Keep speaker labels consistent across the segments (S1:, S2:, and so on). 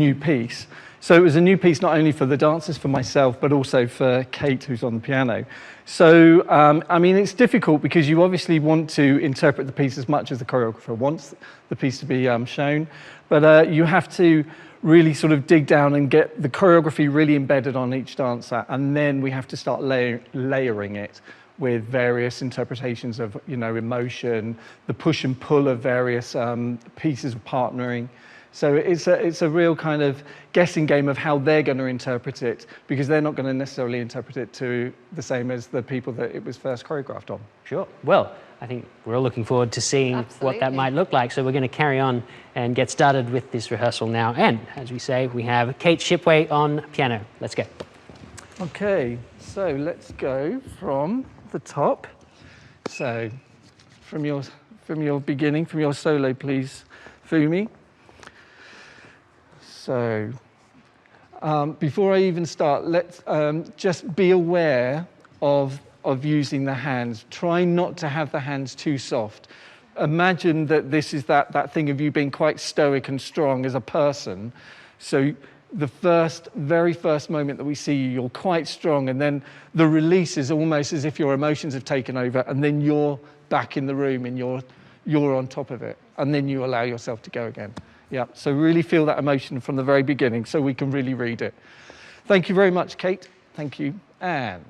S1: new piece. So it was a new piece not only for the dancers, for myself, but also for Kate, who's on the piano. So, I mean, it's difficult because you obviously want to interpret the piece as much as the choreographer wants the piece to be shown, but you have to really sort of dig down and get the choreography really embedded on each dancer, and then we have to start layering it with various interpretations of, you know, emotion, the push and pull of various pieces of partnering. So it's a real kind of guessing game of how they're going to interpret it, because they're not going to necessarily interpret it to the same as the people that it was first choreographed on.
S2: Sure. Well, I think we're all looking forward to seeing what that might look like. So we're going to carry on and get started with this rehearsal now. And as we say, we have Kate Shipway on piano. Let's go.
S1: Okay, so let's go from the top. So from your beginning, from your solo, please, Fumi. So before I even start, let's just be aware of using the hands. Try not to have the hands too soft. Imagine that this is that thing of you being quite stoic and strong as a person. So the very first moment that we see you, you're quite strong, and then the release is almost as if your emotions have taken over, and then you're back in the room and you're on top of it, and then you allow yourself to go again. Yeah, so really feel that emotion from the very beginning so we can really read it. Thank you very much, Kate. Thank you. And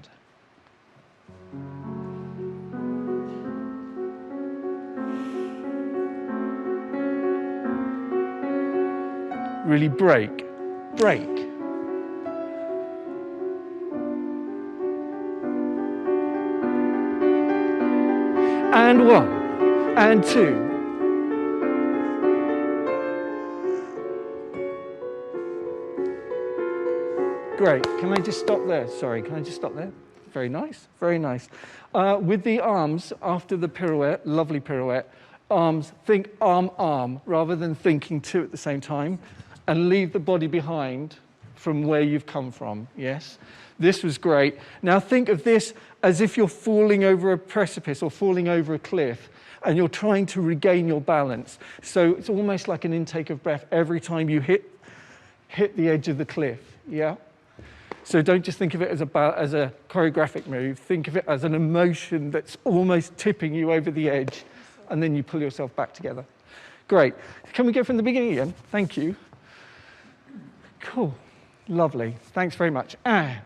S1: really break. And 1, and 2. Great. Can I just stop there? Sorry, can I just stop there? Very nice, very nice. With the arms, after the pirouette, lovely pirouette, arms, think arm, rather than thinking two at the same time, and leave the body behind from where you've come from, yes? This was great. Now think of this as if you're falling over a precipice or falling over a cliff, and you're trying to regain your balance. So it's almost like an intake of breath every time you hit the edge of the cliff, yeah? So don't just think of it as a choreographic move. Think of it as an emotion that's almost tipping you over the edge, and then you pull yourself back together. Great. Can we go from the beginning again? Thank you. Cool. Lovely. Thanks very much. And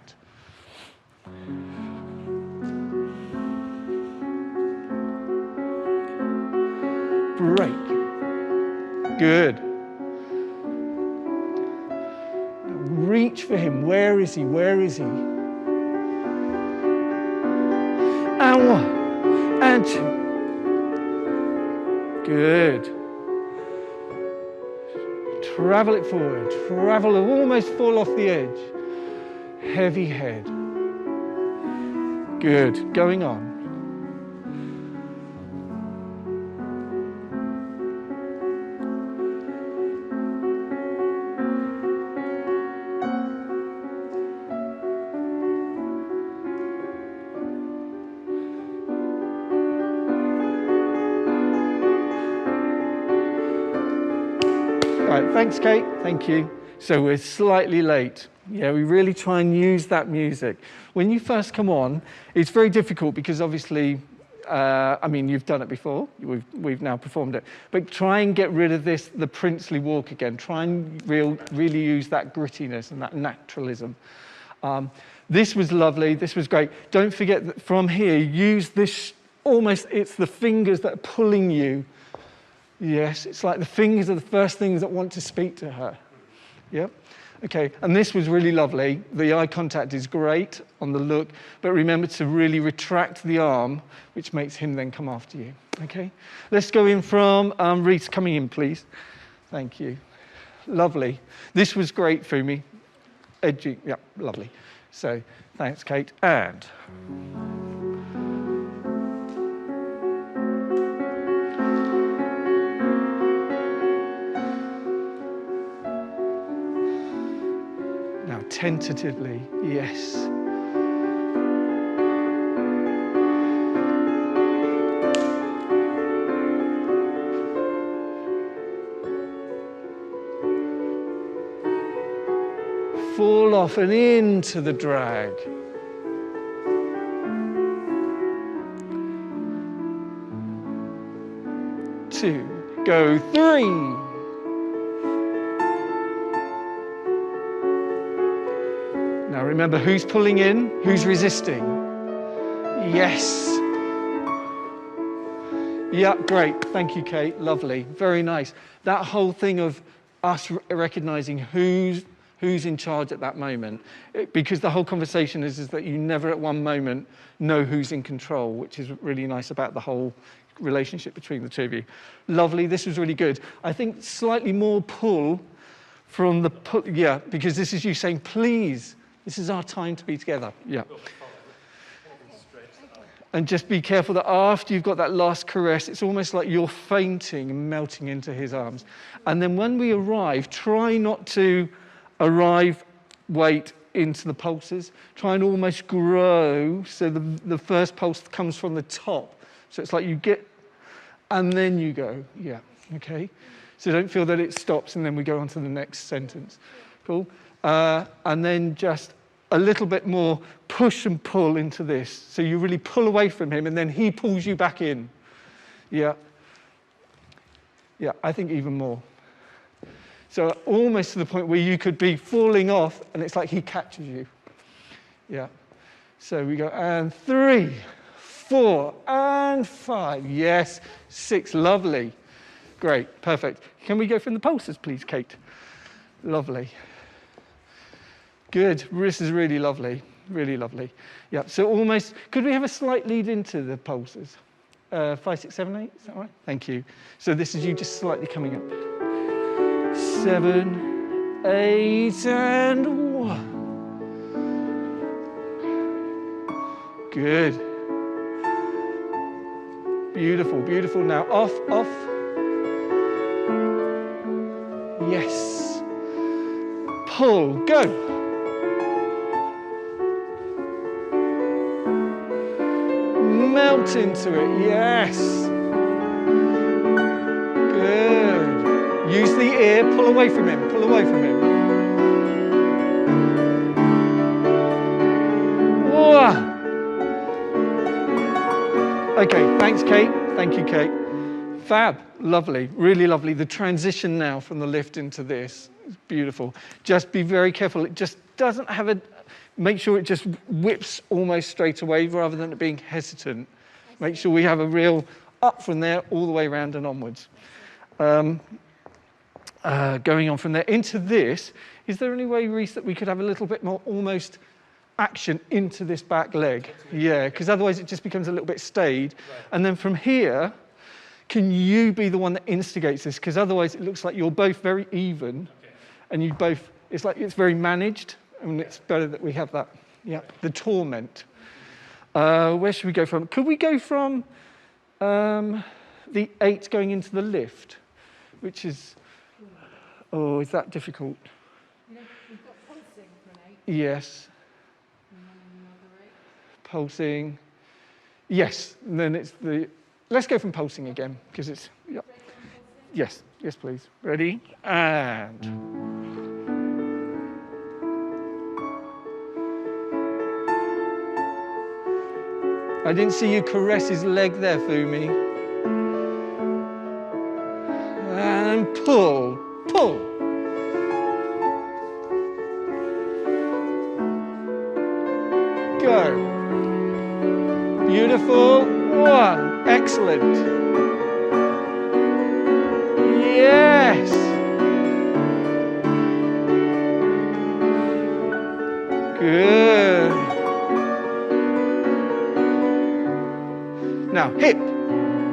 S1: break. Good. Reach for him. Where is he? Where is he? And 1, and 2. Good. Travel it forward. Travel, almost fall off the edge. Heavy head. Good. Going on. Right, thanks, Kate. Thank you. So we're slightly late. Yeah, we really try and use that music. When you first come on, it's very difficult because obviously, I mean, you've done it before. We've now performed it. But try and get rid of the princely walk again. Try and really use that grittiness and that naturalism. This was lovely. This was great. Don't forget that from here, use this almost, it's the fingers that are pulling you. Yes, it's like the fingers are the first things that want to speak to her. Yep. Okay, and this was really lovely. The eye contact is great on the look, but remember to really retract the arm, which makes him then come after you. Okay, let's go in from Reese coming in, please. Thank you. Lovely. This was great, Fumi. Edgy, yeah, lovely. So thanks, Kate. And tentatively, yes. fall off and into the drag. 2, go 3. Now remember, who's pulling in, who's resisting? Yes. Yeah, great. Thank you, Kate. Lovely. Very nice. That whole thing of us recognizing who's in charge at that moment. Because the whole conversation is that you never at one moment know who's in control, which is really nice about the whole relationship between the two of you. Lovely. This was really good. I think slightly more pull from the pull. Yeah, because this is you saying, please, this is our time to be together. Yeah. And just be careful that after you've got that last caress, it's almost like you're fainting and melting into his arms. And then when we arrive, try not to arrive, wait into the pulses. Try and almost grow so the first pulse comes from the top. So it's like you get, and then you go. Yeah, okay? So don't feel that it stops and then we go on to the next sentence. Cool? And then just a little bit more push and pull into this. So you really pull away from him and then he pulls you back in. Yeah. Yeah, I think even more. So almost to the point where you could be falling off and it's like he catches you. Yeah. So we go, and 3, 4, and 5. Yes, 6, lovely. Great, perfect. Can we go from the pulses, please, Kate? Lovely. Good, this is really lovely, really lovely. Yeah, so almost, could we have a slight lead into the pulses? 5, 6, 7, 8, is that right? Thank you. So this is you just slightly coming up. 7, 8, and 1. Good. Beautiful, beautiful. Now off, off. Yes. Pull, go. Melt into it, yes. Good. Use the ear, pull away from him, pull away from him. Whoa. Okay, thanks, Kate. Thank you, Kate. Fab, lovely, really lovely. The transition now from the lift into this is beautiful. Just be very careful. It just doesn't have a, make sure it just whips almost straight away rather than it being hesitant. Make sure we have a real up from there all the way around and onwards. Going on from there into this, is there any way, Reese, that we could have a little bit more almost action into this back leg? Yeah, because otherwise it just becomes a little bit stayed. Right. And then from here, can you be the one that instigates this? Because otherwise it looks like you're both very even, and you both, it's like it's very managed, and it's better that we have that, yeah, the torment. Where should we go from? Could we go from the 8 going into the lift, which is, oh, is that difficult?
S3: No, we've got pulsing from 8.
S1: Yes.
S3: And then another 8.
S1: Pulsing. Yes, and then it's the, let's go from pulsing again, because it's, yeah. Yes, yes, please. Ready? And. I didn't see you caress his leg there, Fumi. And pull, pull. Go. Beautiful. 1. Excellent. Yes. Good. Now, hip,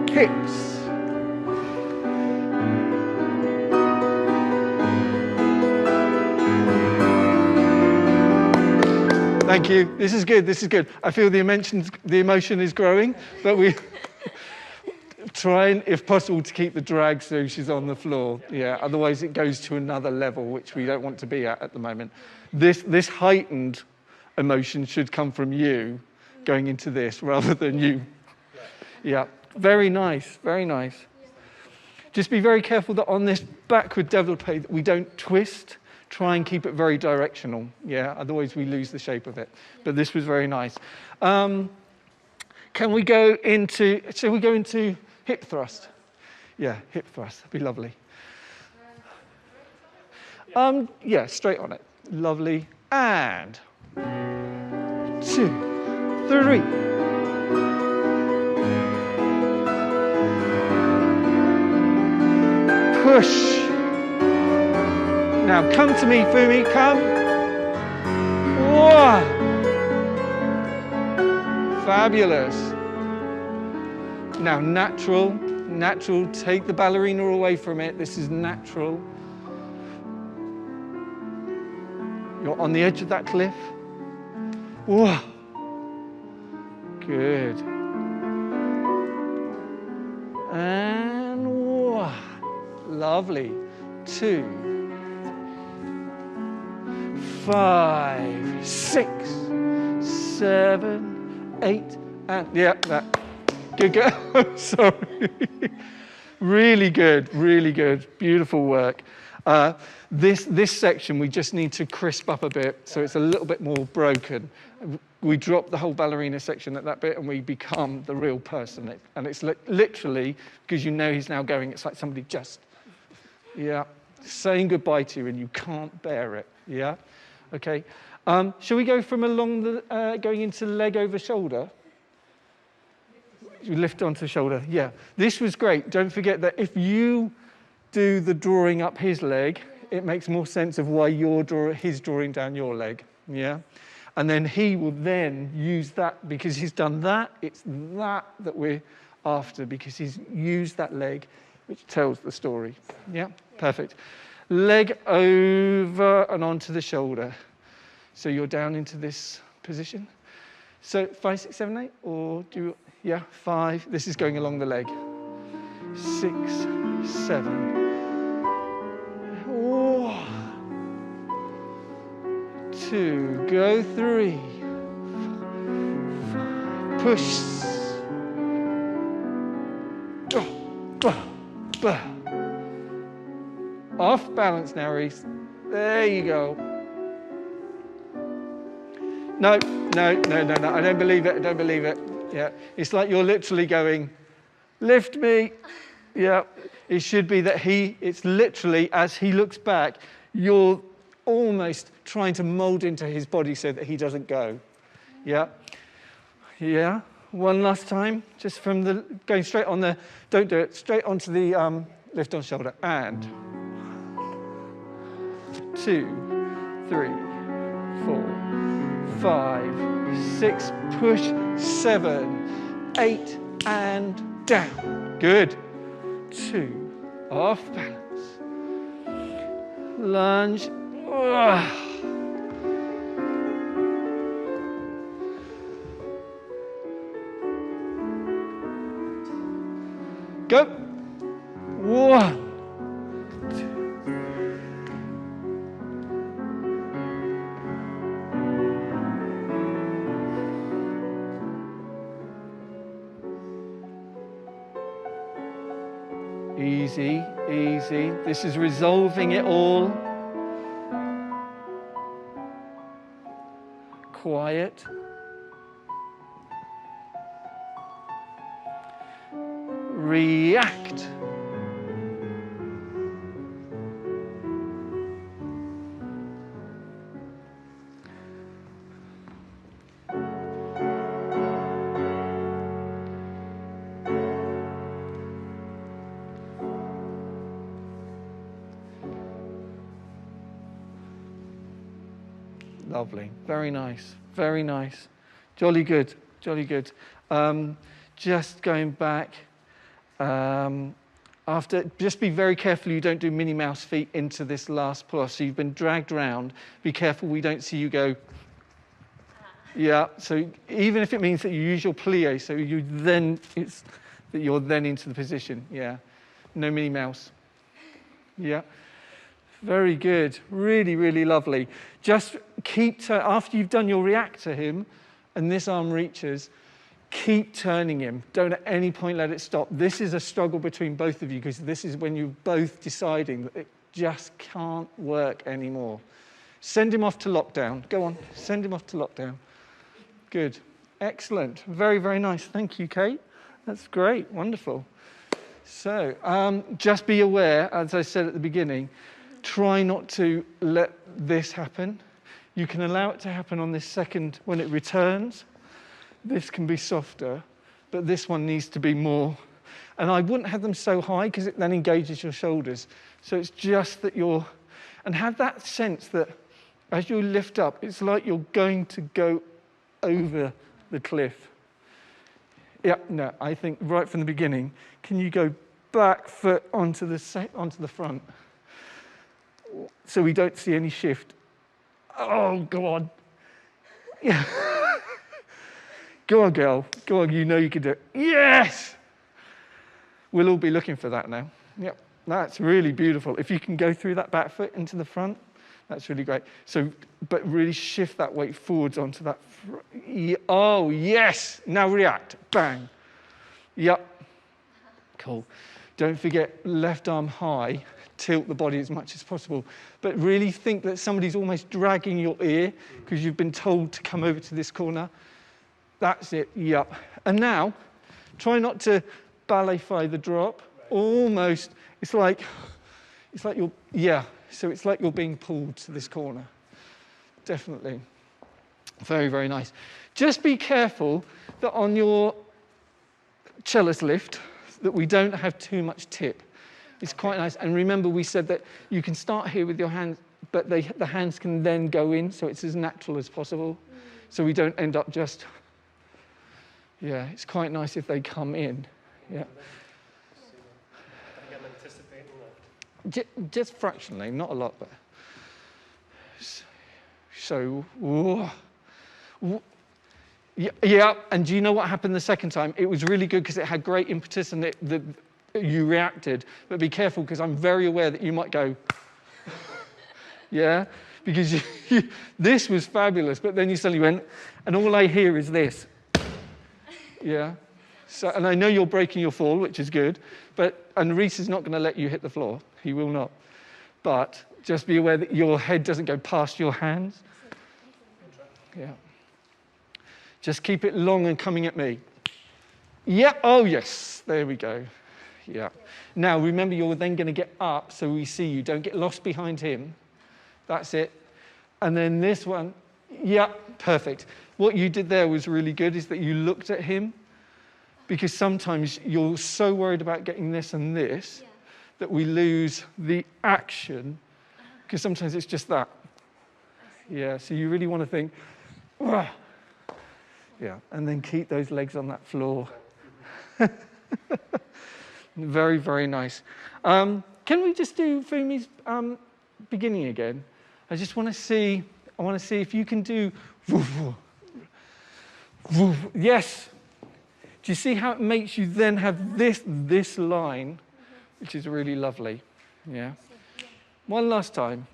S1: hips. Thank you. This is good. This is good. I feel the emotion is growing, but we trying, if possible, to keep the drag so she's on the floor. Yeah. Otherwise, it goes to another level, which we don't want to be at the moment. This heightened emotion should come from you going into this rather than you. Yeah, very nice, very nice. Just be very careful that on this backward développé that we don't twist. Try and keep it very directional, yeah, otherwise we lose the shape of it. But this was very nice. Shall we go into hip thrust? Yeah, hip thrust, that'd be lovely. Yeah, straight on it. Lovely. And 2, 3. Push. Now come to me, Fumi, come. 1. Fabulous. Now natural, take the ballerina away from it. This is natural. You're on the edge of that cliff. Whoa. Good. And 1. Lovely. 2, 5, 6, 7, 8, and yeah, that. Good go. Sorry. Really good, beautiful work. This section we just need to crisp up a bit, so it's a little bit more broken. We drop the whole ballerina section at that bit, and we become the real person. And it's literally because you know he's now going. It's like somebody just, yeah, saying goodbye to you, and you can't bear it. Yeah, okay. Shall we go from along the going into leg over shoulder? You lift onto the shoulder. Yeah, this was great. Don't forget that if you do the drawing up his leg, it makes more sense of why he's drawing down your leg. Yeah, and then he will then use that because he's done that. It's that we're after because he's used that leg, which tells the story. Yeah, perfect. Leg over and onto the shoulder. So you're down into this position. So 5, 6, 7, 8, or do you? Yeah, 5. This is going along the leg. 6, 7. 2. Go 3. 5. Push. Off balance now, Reese. There you go. No. I don't believe it. Yeah, it's like you're literally going, lift me. Yeah, it should be that it's literally, as he looks back, you're almost trying to mold into his body so that he doesn't go. Yeah. Yeah. One last time, just from going straight on the, don't do it, straight onto the lift on shoulder. And 2, 3, 4, 5, 6, push, 7, 8, and down. Good. 2, off balance. Lunge. Go. 1, 2. Easy. This is resolving it all. Quiet. React. Lovely. Very nice. Jolly good. Just going back. Just be very careful you don't do Minnie Mouse feet into this last pull. So you've been dragged round. Be careful we don't see you go. Yeah, so even if it means that you use your plie, so you're then into the position. Yeah, no Minnie Mouse. Yeah. Very good. Really lovely. Just keep, after you've done your react to him and this arm reaches, keep turning him. Don't at any point let it stop. This is a struggle between both of you because this is when you're both deciding that just can't work anymore. Send him off to lockdown. Go on, send him off to lockdown. Good. Excellent. Very, very nice. Thank you, Kate. That's great. Wonderful. So just be aware, as I said at the beginning, try not to let this happen. You can allow it to happen on this second when it returns. This can be softer, but this one needs to be more. And I wouldn't have them so high because it then engages your shoulders. So it's just that you're, and have that sense that as you lift up, it's like you're going to go over the cliff. Yeah, no, I think right from the beginning, can you go back foot onto the front so we don't see any shift? Oh, go on. Yeah. Go on, girl. Go on, you know you can do it. Yes! We'll all be looking for that now. Yep, that's really beautiful. If you can go through that back foot into the front, that's really great. So, but really shift that weight forwards onto that. Oh, yes! Now react. Bang. Yep. Cool. Don't forget, left arm high. Tilt the body as much as possible. But really think that somebody's almost dragging your ear because you've been told to come over to this corner. That's it. Yep. And now, try not to ballet-fy the drop. Almost. It's like you're, yeah. So it's like you're being pulled to this corner. Definitely. Very, very nice. Just be careful that on your cellist lift, that we don't have too much tip. It's quite nice. And remember, we said that you can start here with your hands, but the hands can then go in, so it's as natural as possible. So we don't end up just, yeah, it's quite nice if they come in. Yeah. Just fractionally, not a lot, but so yeah. And do you know what happened the second time? It was really good because it had great impetus and you reacted. But be careful because I'm very aware that you might go, yeah, because this was fabulous. But then you suddenly went, and all I hear is this, yeah. So, and I know you're breaking your fall, which is good. And Reese is not going to let you hit the floor. He will not. But just be aware that your head doesn't go past your hands. Yeah. Just keep it long and coming at me. Yeah. Oh, yes. There we go. Yeah. Now, remember, you're then going to get up so we see you. Don't get lost behind him. That's it. And then this one. Yeah. Perfect. What you did there was really good, is that you looked at him. Because sometimes you're so worried about getting this and this that we lose the action, because sometimes it's just that. Yeah, so you really want to think, "Wah." Yeah, and then keep those legs on that floor. Very, very nice. Can we just do Fumi's beginning again? I want to see if you can do, yes. Do you see how it makes you then have this line, which is really lovely? Yeah. One last time.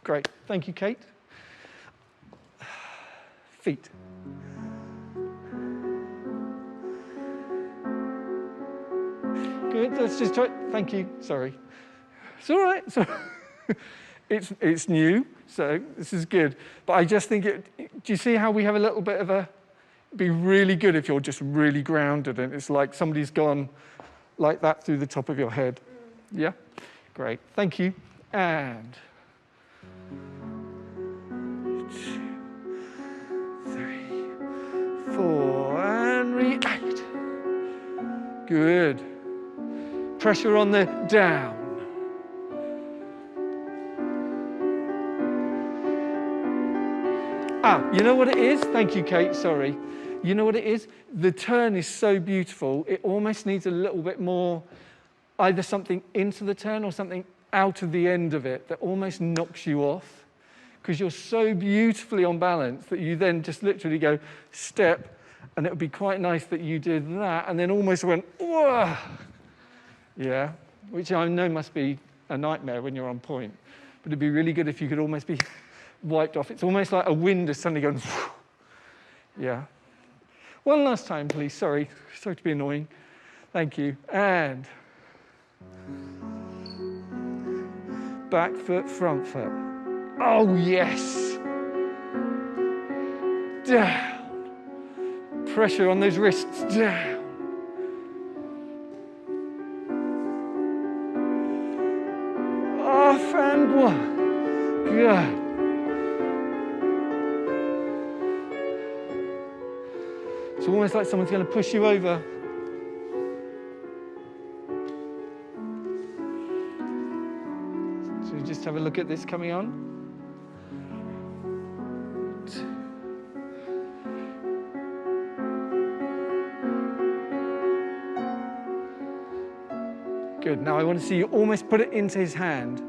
S1: Great. Thank you, Kate. Feet. Good. Let's just try. Thank you. Sorry. It's all right. It's new, so this is good. But I just think do you see how we have a little bit of it'd be really good if you're just really grounded and it's like somebody's gone like that through the top of your head. Yeah? Great. Thank you. And 2, 3, 4, and react. Good. Pressure on the down. You know what it is? Thank you, Kate, sorry. You know what it is? The turn is so beautiful, it almost needs a little bit more, either something into the turn or something out of the end of it that almost knocks you off, because you're so beautifully on balance that you then just literally go step, and it would be quite nice that you did that, and then almost went, whoa! Yeah, which I know must be a nightmare when you're on point, but it'd be really good if you could almost be wiped off. It's almost like a wind is suddenly going, yeah. One last time, please. Sorry to be annoying. Thank you. And Back foot, front foot. Oh, yes. Down. Pressure on those wrists, down. Off and one. Good. It's almost like someone's going to push you over. So just have a look at this coming on. Good. Now I want to see you almost put it into his hand.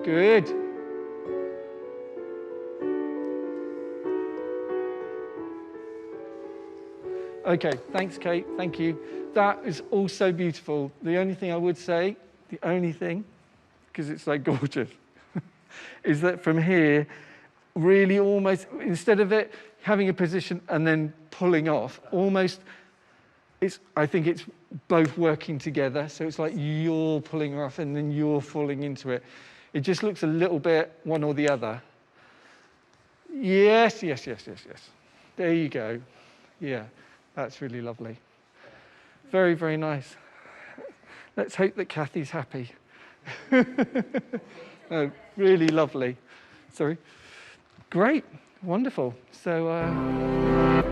S1: Good. Okay, thanks, Kate. Thank you. That is also beautiful. The only thing I would say, because it's so gorgeous, is that from here, really almost, instead of it having a position and then pulling off, almost, I think it's both working together. So it's like you're pulling off and then you're falling into it. It just looks a little bit one or the other. Yes. There you go. Yeah, that's really lovely. Very, very nice. Let's hope that Kathy's happy. Oh, really lovely. Sorry. Great, wonderful. So.